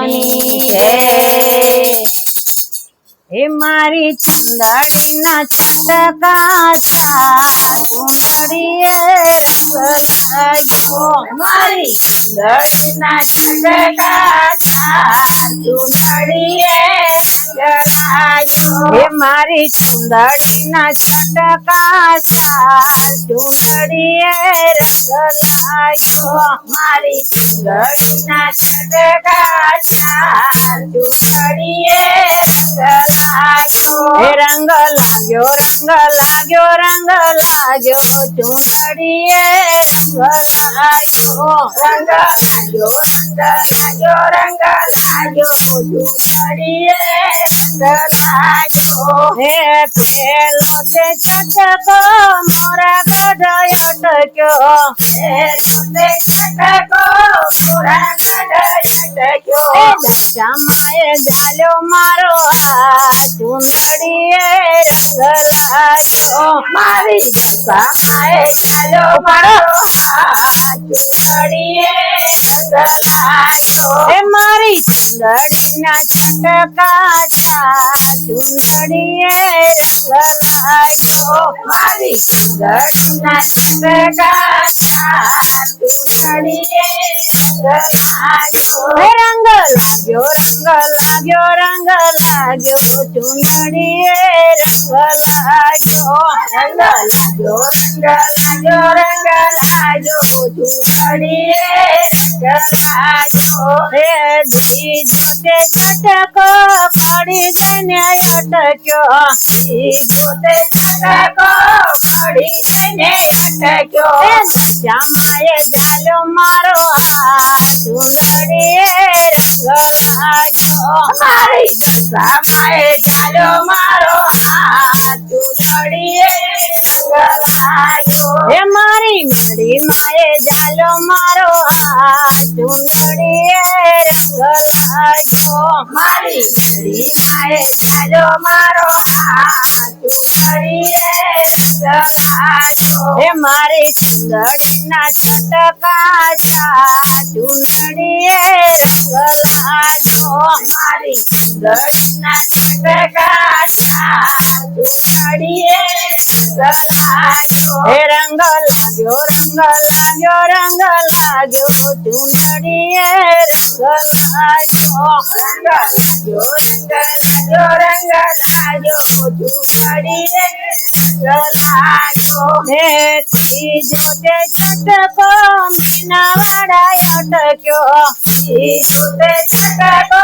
ની જય। હે મારી ચુંદડીના છટકા ચુંદડીએ રંગ લાગ્યો। મારી ચુંદડીના છટકા ચુંદડીએ રંગ લાગ્યો। હે મારી ચુંદડીના છટકા ચુંદડીએ રંગ લાગ્યો। મારી ચુંદડીના છટકા ચુંદડીએ રંગ લાગ્યો। હે રંગ લાગ્યો રંગ લાગ્યો રંગ લાગ્યો ચુંદડીએ રંગ લાગ્યો। રંગ લાગ્યો રંગ લાગ્યો રંગ લાગ્યો ચુંદડીએ રંગ લાગ્યો। હે પેલો તે છટકો મોરા ગઢ અટક્યો। પેલો તે છટકો મોરા ગઢ અટક્યો। હે દશામાએ જાલ્યો મારો હાથ ચુંદડીએ રંગ લાગ્યો। મારી દશામાએ ચાલ્યો મારો હાથ ચુંદડીએ રંગ લાગ્યો। હે મારી ચુંદડીના છટકા ચુંદડીએ રંગ લાગ્યો। મારી ચુંદડીના છટકા ચુંદડીએ રંગ લાગ્યો। હે રંગ લાગ્યો રંગ લાગ્યો રંગ લાગ્યો ચુંદડીએ રંગ લાગ્યો। રંગ લાગ્યો રંગ લાગ્યો રંગ લાગ્યો ચુંદડીએ રંગ લાગ્યો। હે બીજો તે છટકો પડી જઈને અટક્યો। બીજો તે છટકો પડી જઈને અટક્યો। હે દશામાએ જાલ્યો મારો હાથ ચુંદડીએ રંગ લાગ્યો। મારી દશામાએ ચાલ્યો મારો હાથ ચુંદડીએ રંગ લાગ્યો। હે મારી મેળી માએ જાલ્યો મારો હાથ ચુંદડીએ રંગ લાગ્યો। મારી મેળી માએ ચાલ્યો મારો હાથ ચુંદડીએ રંગ લાગ્યો। હે મારી ચુંદડીના છટકા ચુંદડીએ રંગ લાગ્યો। મારી ચુંદડીના છટકા ચુંદડીએ રંગ લાગ્યો। હે રંગ લાગ્યો રંગ લાગ્યો રંગ લાગ્યો ચુંદડીએ રંગ લાગ્યો। રંગ લાગ્યો રંગ લાગ્યો રંગ લાગ્યો ચુંદડીએ રંગ લાગ્યો। હે ત્રીજો તે છટકો મીનાવાડા અટક્યો। ત્રીજો તે છટકો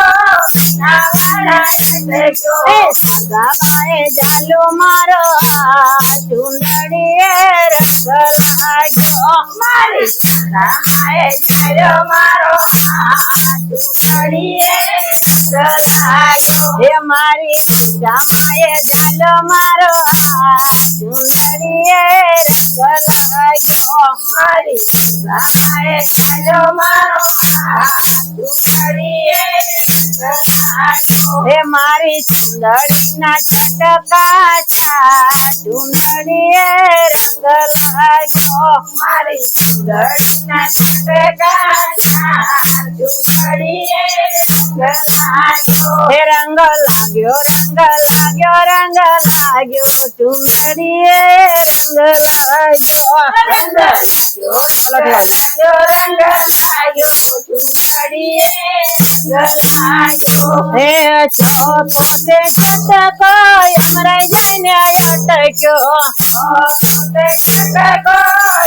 મીનાવાડા અટક્યો। હે સગાબાએ જાલ્યો મારો હાથ ચુંદડીએ રંગ લાગ્યો। મારી સગામાએ ચાલ્યો મારો હાથ ચુંદડીએ રંગ લાગ્યો। હે મારી સગામાએ જાલ્યો મારો હાથ ચુંદડીએ રંગ લાગ્યો। મારી સગામાએ ચાલ્યો મારો હાથ ચુંદડીએ રંગ લાગ્યો। હે મારી ચુંદડીના છટકા ચુંદડીએ રંગ લાગ્યો। મારી ચુંદડીના છટકા ચુંદડીએ રંગ લાગ્યો। હે રંગ લાગ્યો રંગ લાગ્યો રંગ લાગ્યો ચુંદડીએ રંગ લાગ્યો। રંગ લાગ્યો રંગ લાગ્યો ચુંદડીએ રંગ લાગ્યો। હે ચોથો તે છટકો યમરાઈ જઈને અટક્યો। તે છટકો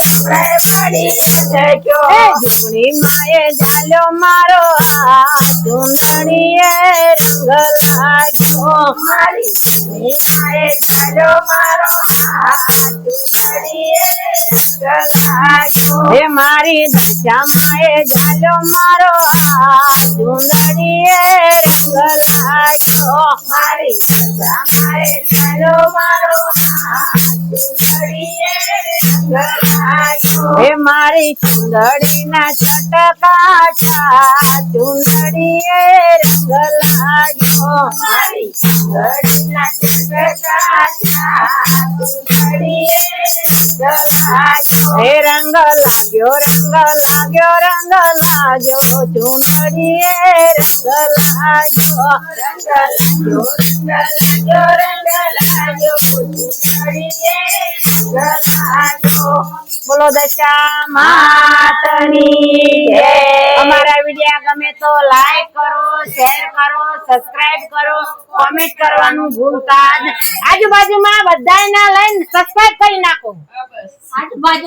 યમરાઈ પડી અટક્યો। હે ઝૂંપડી માએ જાલ્યો મારો હાથ ચુંદડીએ રંગ લાગ્યો। મારી ઝૂંપડીએ ચાલ્યો મારો હાથ ચુંદડીએ રંગ લાગ્યો। હે મારી દશામાએ જાલ્યો મારો હાથ ચુંદડીએ રંગ લાગ્યો। મારી દશામાએ ચાલ્યો મારો હાથ ચુંદડીએ રંગ લાગ્યો। હે મારી ચુંદડીના છટકા ચુંદડીએ રંગ લાગ્યો। મારી ચૂંદડીના ચટકા ચૂંદડીએ રંગ લાગ્યો. હે રંગ લાગ્યો રંગ લાગ્યો રંગ લાગ્યો ચૂંદડીએ રંગ લાગ્યો. રંગ લાગ્યો રંગ લાગ્યો ચૂંદડીએ રંગ લાગ્યો. બોલો દશા માતની જય. અમારા વિડિયા ગમે તો લાઈક કરો, શેર કરો, સબસ્ક્રાઇબ કરો, કોમેન્ટ કરવાનું ભૂલતા જ. આજુબાજુમાં બધાયના લઈને સબસ્ક્રાઇબ કરી નાખો. આજુબાજુ